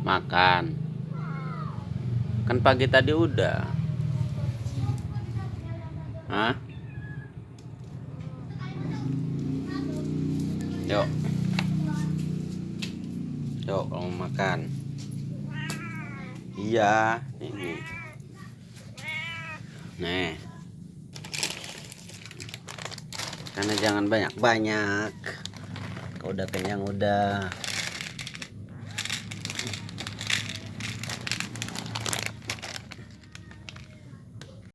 Makan. Kan pagi tadi udah. Hah? Yuk. Yuk, kamu makan. Iya, ini. Nih. Karena jangan banyak-banyak. Kau udah kenyang udah.